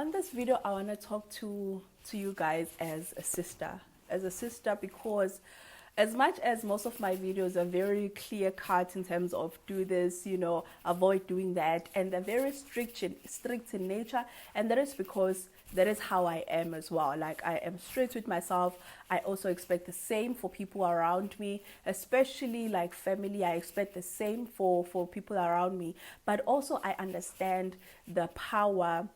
On this video, I want to talk to you guys as a sister, because as much as most of my videos are very clear cut in terms of do this, avoid doing that, and they're very strict in nature, and that is because that is how I am as well. Like, I am strict with myself. I also expect the same for people around me, especially like family. I expect the same for people around me, but also I understand the power,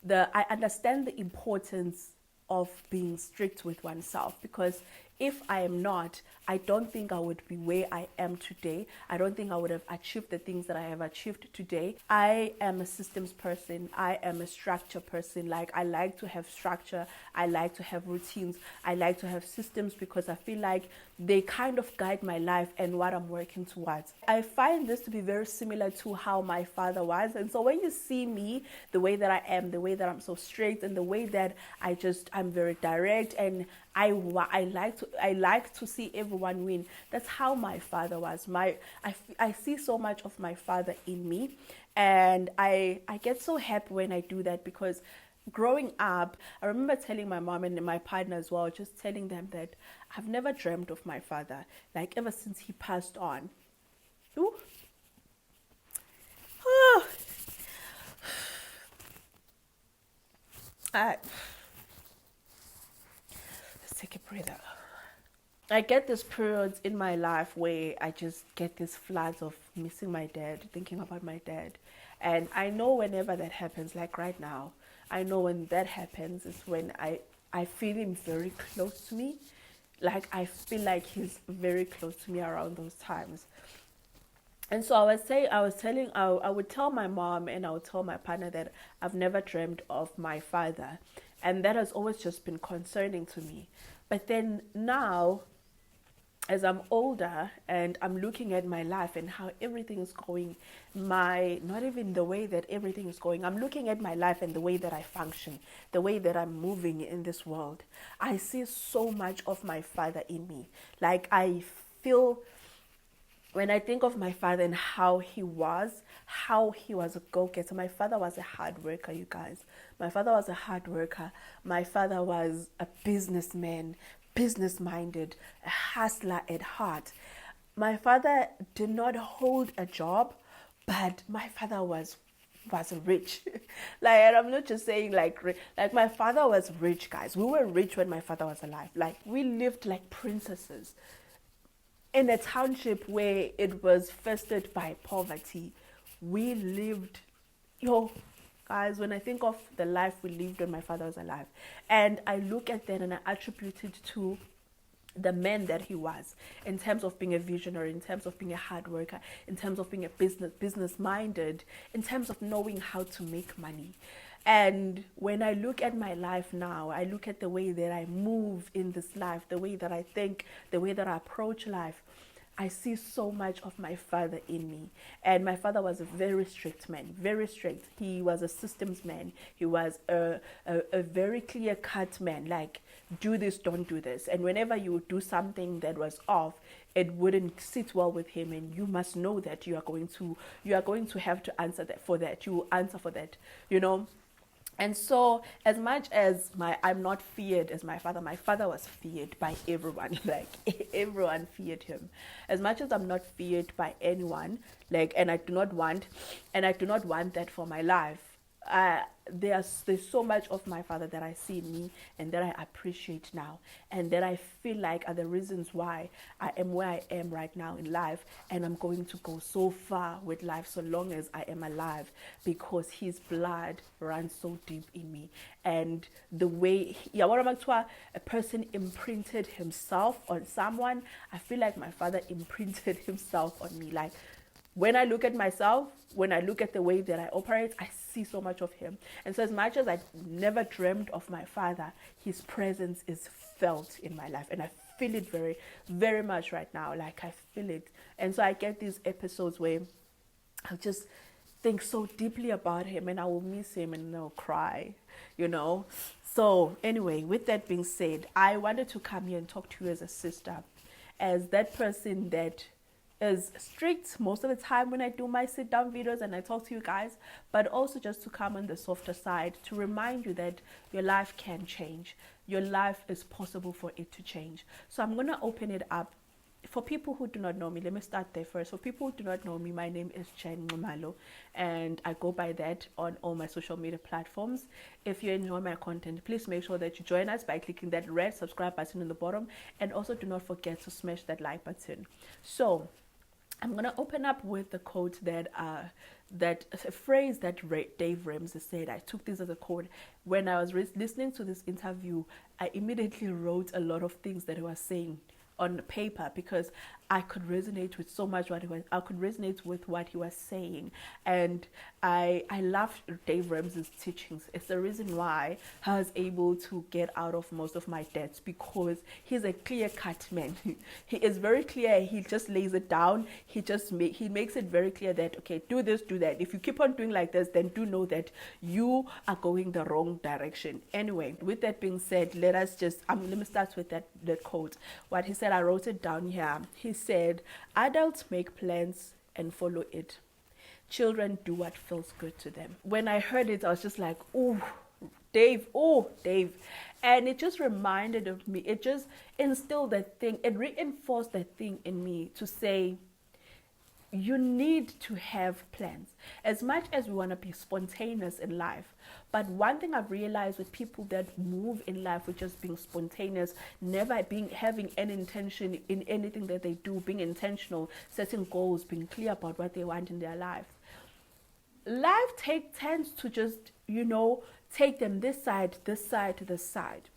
I understand the importance of being strict with oneself, because if I am not, I don't think I would be where I am today. I don't think I would have achieved the things that I have achieved today. I am a systems person. I am a structure person. Like, I like to have structure. I like to have routines. I like to have systems, because I feel like they kind of guide my life and what I'm working towards. I find this to be very similar to how my father was. And so when you see me, the way that I am, the way that I'm so straight, and the way that I'm very direct, and I like to see everyone win. That's how my father was. I see so much of my father in me, and I get so happy when I do that, because growing up, I remember telling my mom and my partner as well, just telling them that I've never dreamt of my father, like ever since he passed on. Ooh. Oh. Let's take a breather. I get these periods in my life where I just get these floods of missing my dad, thinking about my dad. And I know whenever that happens, like right now, I know when that happens is when I feel him very close to me. Like, I feel like he's very close to me around those times. And so I would tell my mom and I would tell my partner that I've never dreamed of my father. And that has always just been concerning to me. But then now, as I'm older and I'm looking at my life and how everything is going, not even the way that everything is going, I'm looking at my life and the way that I function, the way that I'm moving in this world. I see so much of my father in me. Like, I feel, when I think of my father and how he was a go-getter. My father was a hard worker, you guys. My father was a hard worker. My father was a businessman, business-minded, a hustler at heart. My father did not hold a job, but my father was rich. Like, and I'm not just saying like my father was rich, guys. We were rich when my father was alive. Like, we lived like princesses in a township where it was infested by poverty. We lived, guys, when I think of the life we lived when my father was alive, and I look at that and I attribute it to the man that he was, in terms of being a visionary, in terms of being a hard worker, in terms of being a business minded, in terms of knowing how to make money. And when I look at my life now, I look at the way that I move in this life, the way that I think, the way that I approach life, I see so much of my father in me. And my father was a very strict man, very strict. He was a systems man. He was a very clear-cut man, like, do this, don't do this. And whenever you would do something that was off, it wouldn't sit well with him, and you must know that you are going to have to answer that for that. You will answer for that, And so, as much as I'm not feared as my father was feared by everyone. Like, everyone feared him. As much as I'm not feared by anyone, like, and I do not want that for my life. There's so much of my father that I see in me and that I appreciate now, and that I feel like are the reasons why I am where I am right now in life, and I'm going to go so far with life so long as I am alive, because his blood runs so deep in me. And the way a person imprinted himself on someone, I feel like my father imprinted himself on me. Like, when I look at myself, when I look at the way that I operate, I see so much of him. And so, as much as I never dreamed of my father, his presence is felt in my life. And I feel it very, very much right now. Like, I feel it. And so I get these episodes where I just think so deeply about him, and I will miss him and I'll cry, So anyway, with that being said, I wanted to come here and talk to you as a sister, as that person that is strict most of the time when I do my sit down videos and I talk to you guys, but also just to come on the softer side to remind you that your life can change. Your life is possible for it to change. So I'm going to open it up. For people who do not know me, let me start there first. For people who do not know me, my name is Jen Ngumalo, and I go by that on all my social media platforms. If you enjoy my content, please make sure that you join us by clicking that red subscribe button in the bottom, and also do not forget to smash that like button. So I'm gonna open up with the quote that a phrase that Dave Ramsey said. I took this as a quote when I was listening to this interview. I immediately wrote a lot of things that he was saying on paper because I could resonate with so much I could resonate with what he was saying, and I loved Dave Ramsey's teachings. It's the reason why I was able to get out of most of my debts, because he's a clear-cut man. He is very clear. He just lays it down. He makes it very clear that, okay, do this, do that. If you keep on doing like this, then do know that you are going the wrong direction. Anyway, with that being said, let me start with that quote. What he said, I wrote it down here. He said, adults make plans and follow it. Children do what feels good to them. When I heard it, I was just like, oh, Dave. And it just reminded of me. It just instilled that thing. It reinforced that thing in me to say, you need to have plans. As much as we want to be spontaneous in life, but one thing I've realized with people that move in life with just being spontaneous, never having any intention in anything that they do, being intentional, setting goals, being clear about what they want in their life. Life tends to just, take them this side, this side.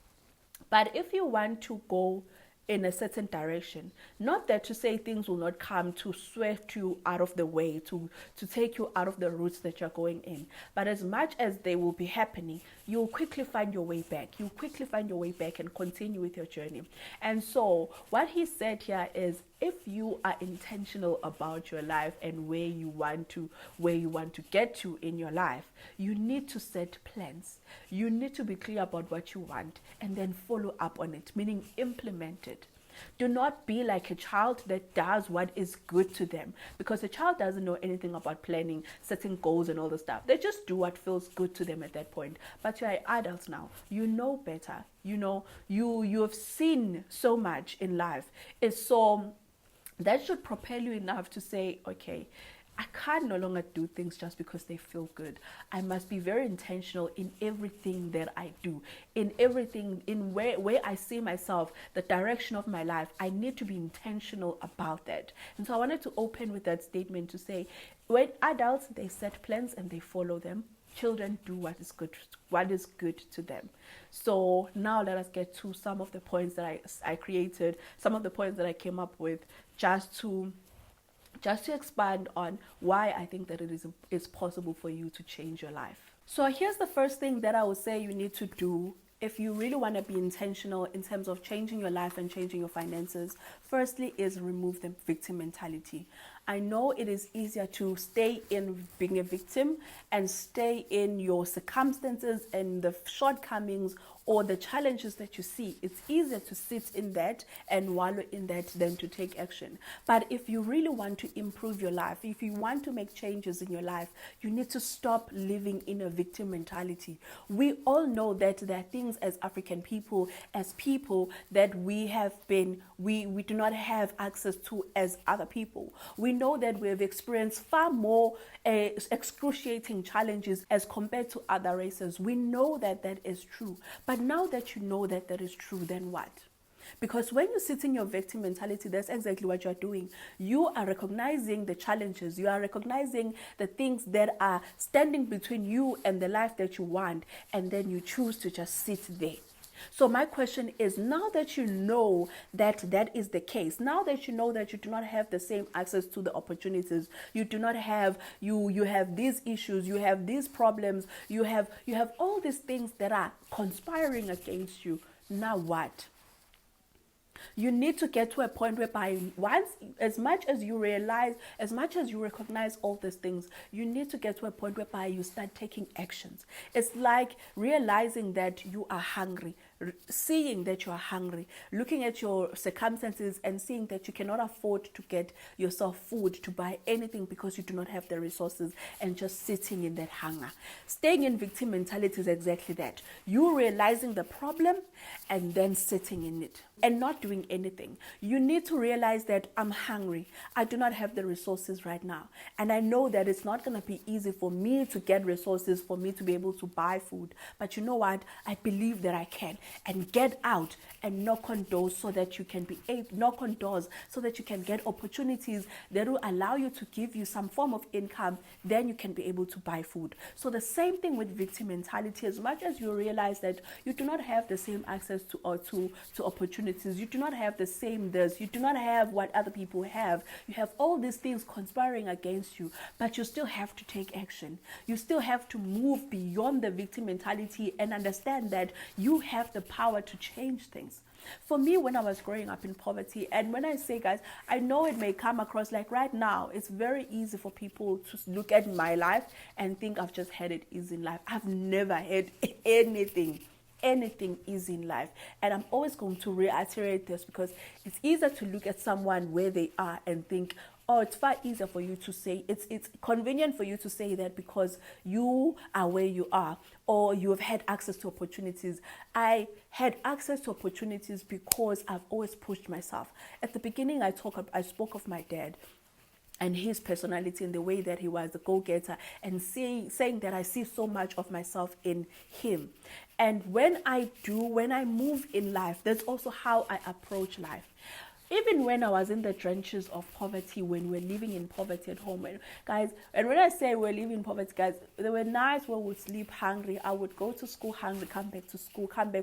But if you want to go in a certain direction, not that to say things will not come to swept you out of the way, to take you out of the routes that you're going in, but as much as they will be happening, you'll quickly find your way back. You'll quickly find your way back and continue with your journey. And so what he said here is, if you are intentional about your life and where you want to get to in your life, you need to set plans. You need to be clear about what you want and then follow up on it, meaning implement it. Do not be like a child that does what is good to them, because a child doesn't know anything about planning, setting goals and all the stuff. They just do what feels good to them at that point. But you're adults now. You know better. You have seen so much in life. So that should propel you enough to say, okay, I can't no longer do things just because they feel good. I must be very intentional in everything that I do, in everything, in where I see myself, the direction of my life. I need to be intentional about that. And so I wanted to open with that statement to say, when adults, they set plans and they follow them. Children do what is good to them. So now let us get to some of the points that I created, some of the points that I came up with, just to expand on why I think that it's possible for you to change your life. So here's the first thing that I would say you need to do if you really want to be intentional in terms of changing your life and changing your finances. Firstly is remove the victim mentality. I know it is easier to stay in being a victim and stay in your circumstances and the shortcomings or the challenges that you see. It's easier to sit in that and wallow in that than to take action. But if you really want to improve your life, if you want to make changes in your life, you need to stop living in a victim mentality. We all know that there are things as African people, as people that we do not have access to as other people. We know that we have experienced far more excruciating challenges as compared to other races. We know that that is true. But now that you know that that is true, then what? Because when you sit in your victim mentality, that's exactly what you're doing. You are recognizing the challenges. You are recognizing the things that are standing between you and the life that you want. And then you choose to just sit there. So my question is, now that you know that that is the case, now that you know that you do not have the same access to the opportunities, you do not have, you have these issues, you have these problems, you have all these things that are conspiring against you. Now what? You need to get to a point whereby as much as you recognize all these things, you need to get to a point whereby you start taking actions. It's like realizing that you are hungry. seeing that you are hungry, looking at your circumstances and seeing that you cannot afford to get yourself food, to buy anything because you do not have the resources, and just sitting in that hunger. Staying in victim mentality is exactly that. You realizing the problem and then sitting in it and not doing anything. You need to realize that I'm hungry. I do not have the resources right now. And I know that it's not going to be easy for me to get resources, for me to be able to buy food. But you know what? I believe that I can. And get out and knock on doors so that you can be able, knock on doors so that you can get opportunities that will allow you to give you some form of income. Then you can be able to buy food. So the same thing with victim mentality. As much as you realize that you do not have the same access to opportunities, you do not have the same this, you do not have what other people have, you have all these things conspiring against you, but you still have to take action. You still have to move beyond the victim mentality and understand that you have the power to change things. For me, when I was growing up in poverty, and when I say, guys, I know it may come across like right now, it's very easy for people to look at my life and think I've just had it easy in life. I've never had anything easy in life. And I'm always going to reiterate this because it's easier to look at someone where they are and think, oh, it's far easier for you to say, it's convenient for you to say that because you are where you are, or you have had access to opportunities. I had access to opportunities because I've always pushed myself. At the beginning, I spoke of my dad and his personality and the way that he was a go-getter, and saying that I see so much of myself in him. And when I move in life, that's also how I approach life. Even when I was in the trenches of poverty, when we're living in poverty at home, guys, and when I say we're living in poverty, guys, there were nights where we would sleep hungry. I would go to school hungry, come back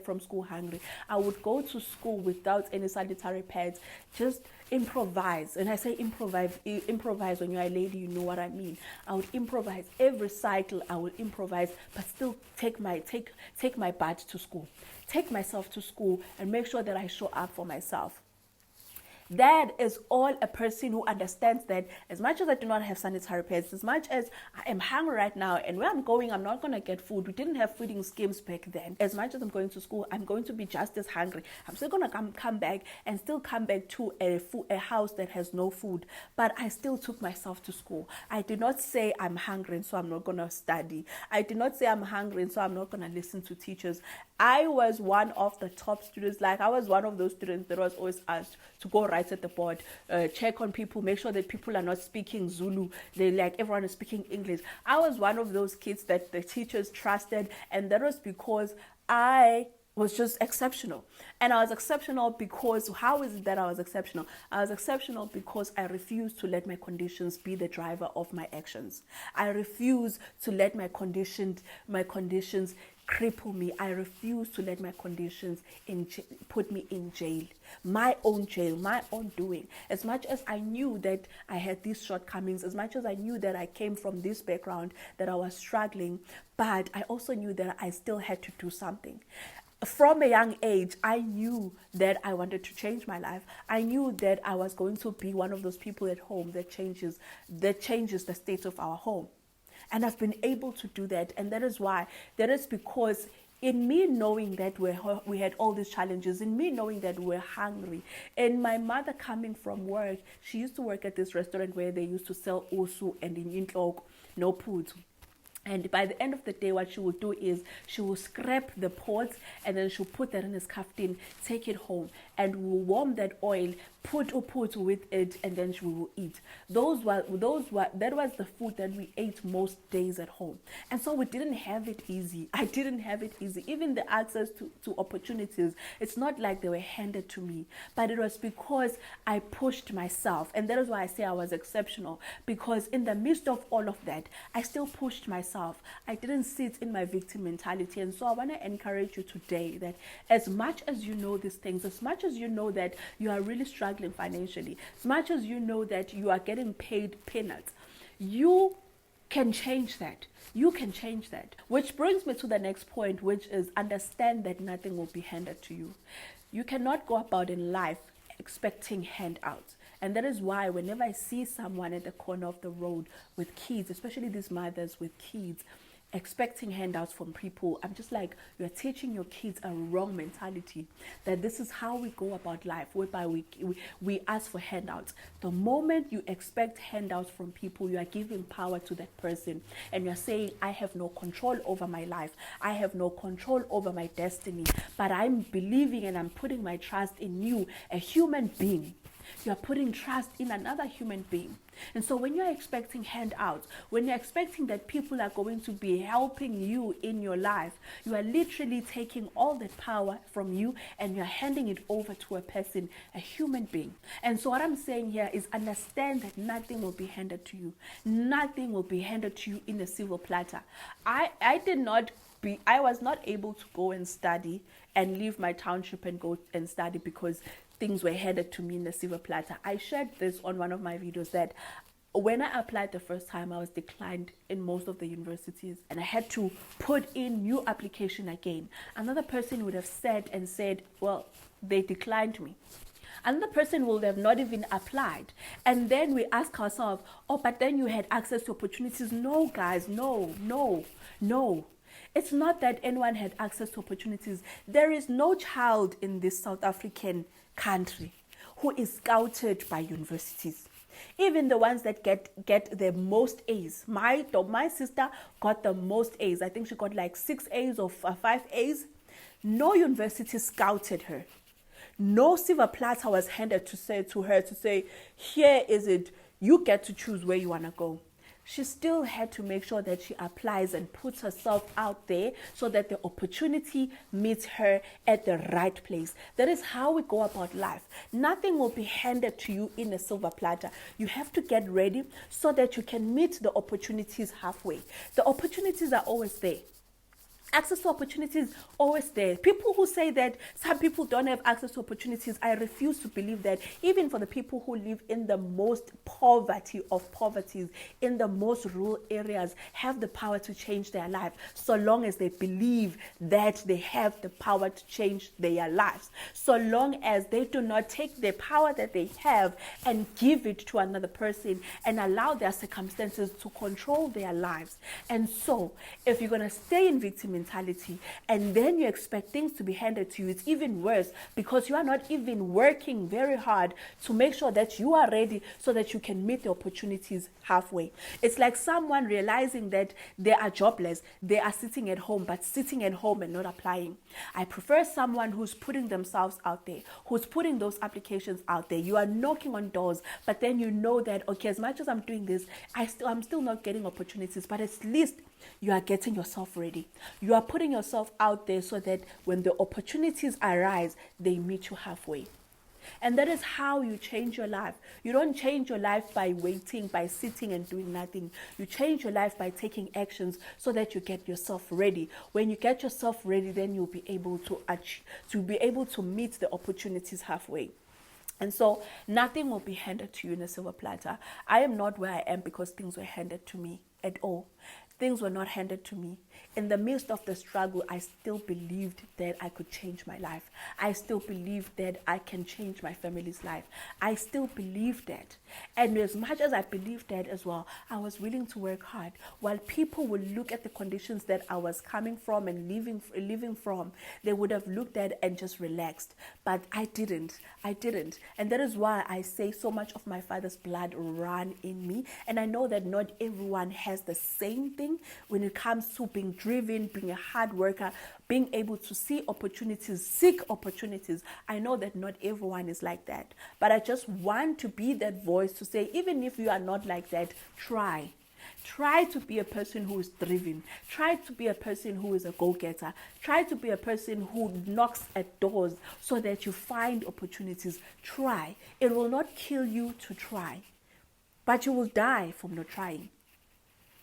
from school hungry. I would go to school without any sanitary pads, just improvise. And I say improvise when you're a lady, you know what I mean. I would improvise every cycle. I would improvise, but still take my butt to school, take myself to school, and make sure that I show up for myself. That is all a person who understands that as much as I do not have sanitary pads, as much as I am hungry right now, and where I'm going, I'm not going to get food. We didn't have feeding schemes back then. As much as I'm going to school, I'm going to be just as hungry. I'm still going to come back and still come back to a house that has no food. But I still took myself to school. I did not say I'm hungry and so I'm not going to study. I did not say I'm hungry and so I'm not going to listen to teachers. I was one of the top students. Like, I was one of those students that was always asked to go right at the board, check on people, make sure that people are not speaking Zulu, everyone is speaking English. I was one of those kids that the teachers trusted, and that was because I was just exceptional. And I was exceptional because, how is it that I was exceptional? I was exceptional because I refused to let my conditions be the driver of my actions. I refused to let my conditions cripple me. I refuse to let my conditions put me in jail, my own doing. As much as I knew that I had these shortcomings, as much as I knew that I came from this background, that I was struggling, but I also knew that I still had to do something. From a young age, I knew that I wanted to change my life. I knew that I was going to be one of those people at home that changes the state of our home. And I've been able to do that. And that is because in me knowing that we had all these challenges, in me knowing that we're hungry, and my mother coming from work, she used to work at this restaurant where they used to sell osu and in intlok, no put. And by the end of the day, what she will do is she will scrape the pots and then she'll put that in a kaftin, take it home, and we'll warm that oil, put with it, and then she will eat. That was the food that we ate most days at home. And so we didn't have it easy. I didn't have it easy. Even the access to opportunities, it's not like they were handed to me, but it was because I pushed myself. And that is why I say I was exceptional, because in the midst of all of that, I still pushed myself. I didn't sit in my victim mentality. And so I want to encourage you today that as much as you know these things, as much as you know that you are really struggling financially, as much as you know that you are getting paid peanuts, you can change that. You can change that. Which brings me to the next point, which is understand that nothing will be handed to you. You cannot go about in life expecting handouts. And that is why whenever I see someone at the corner of the road with kids, especially these mothers with kids, expecting handouts from people, I'm just like, you're teaching your kids a wrong mentality, that this is how we go about life, whereby we ask for handouts. The moment you expect handouts from people, you are giving power to that person, and you're saying, I have no control over my life, I have no control over my destiny, but I'm believing and I'm putting my trust in you, a human being. You're putting trust in another human being. And so when you're expecting handouts, when you're expecting that people are going to be helping you in your life, you are literally taking all that power from you and you're handing it over to a person, a human being. And so what I'm saying here is, understand that nothing will be handed to you. Nothing will be handed to you in a silver platter. I was not able to go and study and leave my township and go and study because things were handed to me in a silver platter. I shared this on one of my videos, that when I applied the first time, I was declined in most of the universities and I had to put in new application again. Another person would have said, well, they declined me. Another person will have not even applied. And then we ask ourselves, oh, but then you had access to opportunities. No, guys, no. It's not that anyone had access to opportunities. There is no child in this South African country who is scouted by universities. Even the ones that get the most A's. My sister got the most A's. I think she got like 6 A's or 5 A's. No university scouted her. No silver platter was handed to her, here is it, you get to choose where you want to go. She still had to make sure that she applies and puts herself out there so that the opportunity meets her at the right place. That is how we go about life. Nothing will be handed to you in a silver platter. You have to get ready so that you can meet the opportunities halfway. The opportunities are always there. Access to opportunities always there. People who say that some people don't have access to opportunities, I refuse to believe that. Even for the people who live in the most poverty of poverties, in the most rural areas, have the power to change their life, so long as they believe that they have the power to change their lives. So long as they do not take the power that they have and give it to another person and allow their circumstances to control their lives. And so, if you're going to stay in victim mentality and then you expect things to be handed to you, it's even worse, because you are not even working very hard to make sure that you are ready so that you can meet the opportunities halfway. It's like someone realizing that they are jobless, they are sitting at home, but sitting at home and not applying. I prefer someone who's putting themselves out there, who's putting those applications out there. You are knocking on doors, but then you know that, okay, as much as I'm doing this, I'm still not getting opportunities, but at least you are getting yourself ready. You are putting yourself out there so that when the opportunities arise, they meet you halfway. And that is how you change your life. You don't change your life by waiting, by sitting and doing nothing. You change your life by taking actions so that you get yourself ready. When you get yourself ready, then you'll be able to meet the opportunities halfway. And so nothing will be handed to you in a silver platter. I am not where I am because things were handed to me at all. Things were not handed to me. In the midst of the struggle, I still believed that I could change my life. I still believed that I can change my family's life. I still believed that. And as much as I believed that as well, I was willing to work hard. While people would look at the conditions that I was coming from and living from, they would have looked at and just relaxed. But I didn't. And that is why I say so much of my father's blood ran in me. And I know that not everyone has the same thing when it comes to being driven, being a hard worker, being able to see opportunities, seek opportunities. I know that not everyone is like that, but I just want to be that voice to say, even if you are not like that, try to be a person who is driven. Try to be a person who is a go-getter. Try to be a person who knocks at doors so that you find opportunities. Try. It will not kill you to try, but you will die from not trying.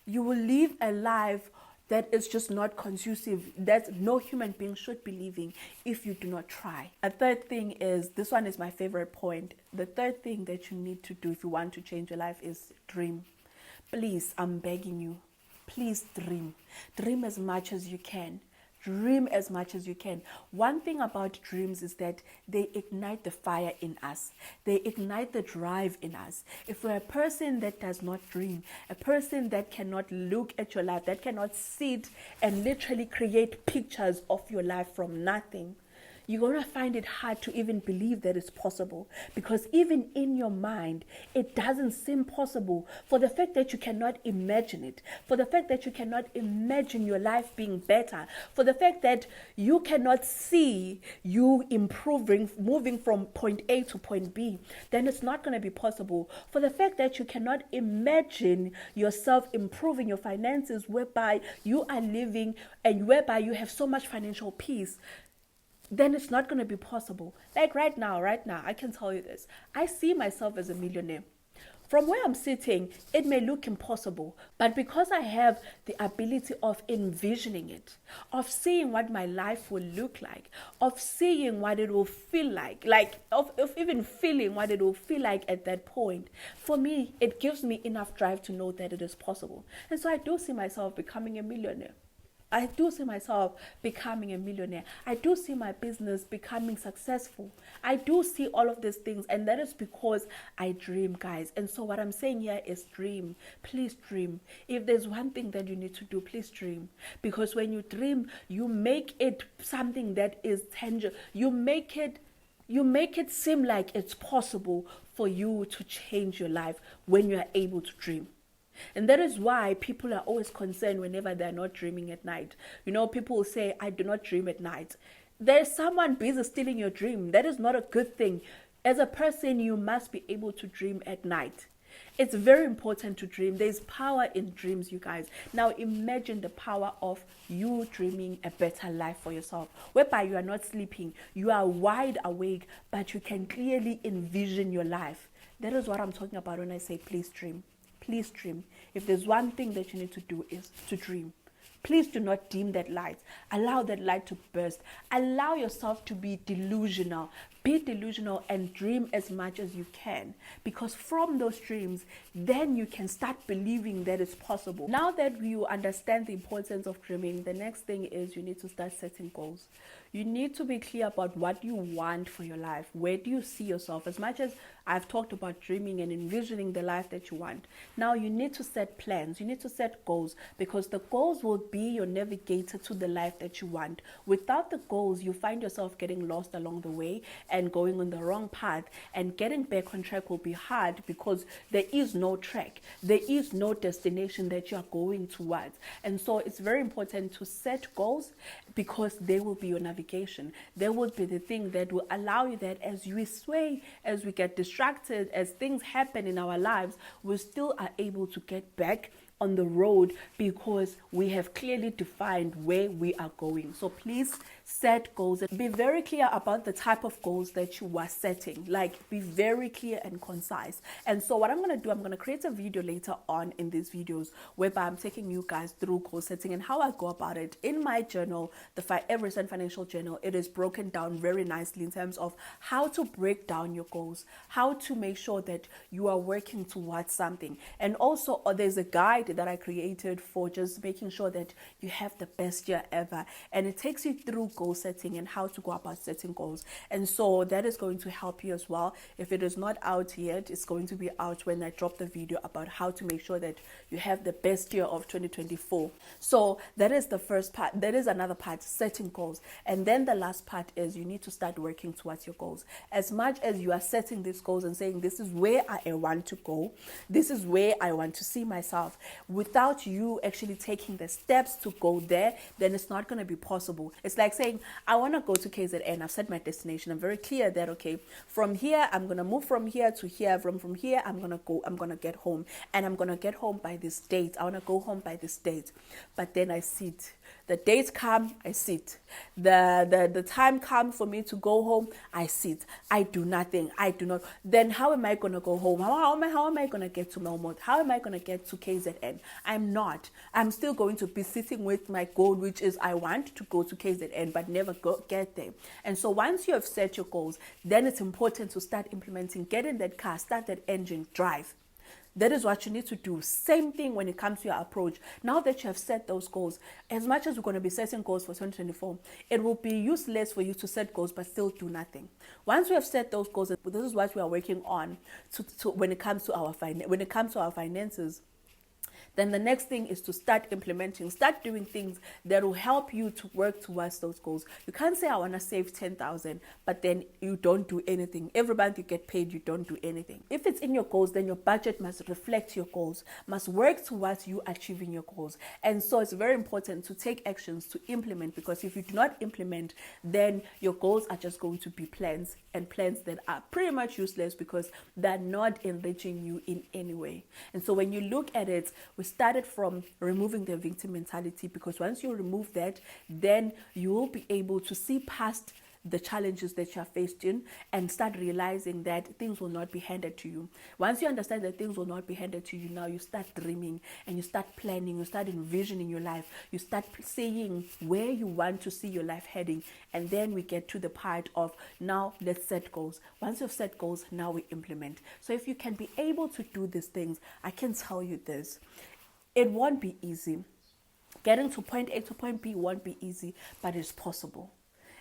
You will live a life that is just not conducive, that no human being should be living if you do not try. A third thing is, this one is my favorite point. The third thing that you need to do if you want to change your life is dream. Please, I'm begging you, please dream. Dream as much as you can. Dream as much as you can. One thing about dreams is that they ignite the fire in us. They ignite the drive in us. If we're a person that does not dream, a person that cannot look at your life, that cannot sit and literally create pictures of your life from nothing, you're going to find it hard to even believe that it's possible, because even in your mind, it doesn't seem possible, for the fact that you cannot imagine it, for the fact that you cannot imagine your life being better, for the fact that you cannot see you improving, moving from point A to point B, then it's not going to be possible. For the fact that you cannot imagine yourself improving your finances, whereby you are living and whereby you have so much financial peace, then it's not going to be possible. Like right now, I can tell you this. I see myself as a millionaire. From where I'm sitting, it may look impossible, but because I have the ability of envisioning it, of seeing what my life will look like, of seeing what it will feel like of even feeling what it will feel like at that point, for me, it gives me enough drive to know that it is possible. And so I do see myself becoming a millionaire. I do see myself becoming a millionaire. I do see my business becoming successful. I do see all of these things, and that is because I dream, guys. And so what I'm saying here is dream. Please dream. If there's one thing that you need to do, please dream. Because when you dream, you make it something that is tangible. You make it seem like it's possible for you to change your life when you are able to dream. And that is why people are always concerned whenever they're not dreaming at night. You know, people will say, I do not dream at night. There's someone busy stealing your dream. That is not a good thing. As a person, you must be able to dream at night. It's very important to dream. There's power in dreams, you guys. Now imagine the power of you dreaming a better life for yourself, whereby you are not sleeping. You are wide awake, but you can clearly envision your life. That is what I'm talking about when I say please dream. Please dream. If there's one thing that you need to do is to dream. Please do not dim that light. Allow that light to burst. Allow yourself to be delusional. Be delusional and dream as much as you can. Because from those dreams, then you can start believing that it's possible. Now that you understand the importance of dreaming, the next thing is you need to start setting goals. You need to be clear about what you want for your life. Where do you see yourself? As much as I've talked about dreaming and envisioning the life that you want, now you need to set plans. You need to set goals, because the goals will be your navigator to the life that you want. Without the goals, you find yourself getting lost along the way and going on the wrong path, and getting back on track will be hard because there is no track. There is no destination that you are going towards. And so it's very important to set goals, because they will be your navigation. They will be the thing that will allow you that as we sway, as we get distracted, as things happen in our lives, we still are able to get back on the road, because we have clearly defined where we are going. So please set goals and be very clear about the type of goals that you are setting. Like, be very clear and concise. And so what I'm going to do, I'm going to create a video later on in these videos whereby I'm taking you guys through goal setting and how I go about it. In my journal, the Every Cent Financial Journal, it is broken down very nicely in terms of how to break down your goals, how to make sure that you are working towards something. And also there's a guide that I created for just making sure that you have the best year ever, and it takes you through goal setting and how to go about setting goals. And so that is going to help you as well. If it is not out yet, it's going to be out when I drop the video about how to make sure that you have the best year of 2024. So that is the first part. That is another part, setting goals. And then the last part is you need to start working towards your goals. As much as you are setting these goals and saying, this is where I want to go, this is where I want to see myself, without you actually taking the steps to go there, then it's not going to be possible. It's like saying, I want to go to KZN. I've set my destination. I'm very clear that, okay, from here, I'm going to move from here to here. From here, I'm going to get home, and I'm going to get home by this date. I want to go home by this date. But then I sit. The dates come, I sit. The time comes for me to go home, I sit. I do nothing. I do not. Then how am I going to go home? How am I going to get to Melmont? How am I going to get to KZN? I'm not. I'm still going to be sitting with my goal, which is I want to go to KZN, but never get there. And so once you have set your goals, then it's important to start implementing. Get in that car, start that engine, drive. That is what you need to do. Same thing when it comes to your approach. Now that you have set those goals, as much as we're going to be setting goals for 2024, it will be useless for you to set goals but still do nothing. Once we have set those goals, this is what we are working on when it comes to our finances. Then the next thing is to start implementing, start doing things that will help you to work towards those goals. You can't say I want to save 10,000, but then you don't do anything. Every month you get paid, you don't do anything. If it's in your goals, then your budget must reflect your goals, must work towards you achieving your goals. And so it's very important to take actions to implement, because if you do not implement, then your goals are just going to be plans, and plans that are pretty much useless because they're not enriching you in any way. And so when you look at it, we started from removing the victim mentality, because once you remove that, then you will be able to see past the challenges that you are faced in and start realizing that things will not be handed to you. Once you understand that things will not be handed to you, now you start dreaming and you start planning, you start envisioning your life, you start saying where you want to see your life heading. And then we get to the part of, now let's set goals. Once you've set goals, now we implement. So if you can be able to do these things, I can tell you this, it won't be easy. Getting to point A to point B won't be easy, but it's possible.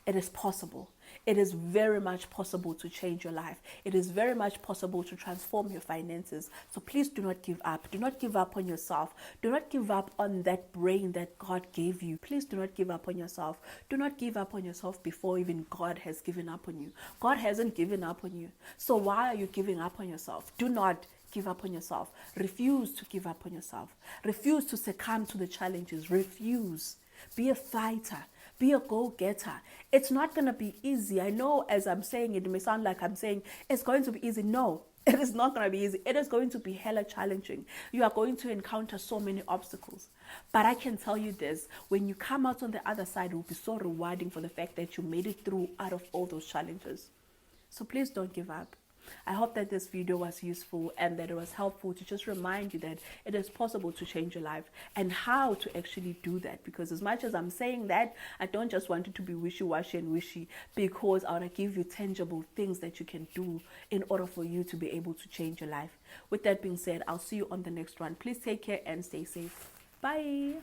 It is possible. It is very much possible to change your life. It is very much possible to transform your finances. So please do not give up. Do not give up on yourself. Do not give up on that brain that God gave you. Please do not give up on yourself. Do not give up on yourself before even God has given up on you. God hasn't given up on you. So why are you giving up on yourself? Do not give up on yourself. Refuse to give up on yourself. Refuse to succumb to the challenges. Refuse. Be a fighter. Be a go-getter. It's not going to be easy. I know as I'm saying it may sound like I'm saying it's going to be easy. No, it is not going to be easy. It is going to be hella challenging. You are going to encounter so many obstacles. But I can tell you this, when you come out on the other side, it will be so rewarding for the fact that you made it through out of all those challenges. So please don't give up. I hope that this video was useful and that it was helpful to just remind you that it is possible to change your life and how to actually do that. Because as much as I'm saying that, I don't just want it to be wishy-washy and wishy, because I want to give you tangible things that you can do in order for you to be able to change your life. With that being said, I'll see you on the next one. Please take care and stay safe. Bye.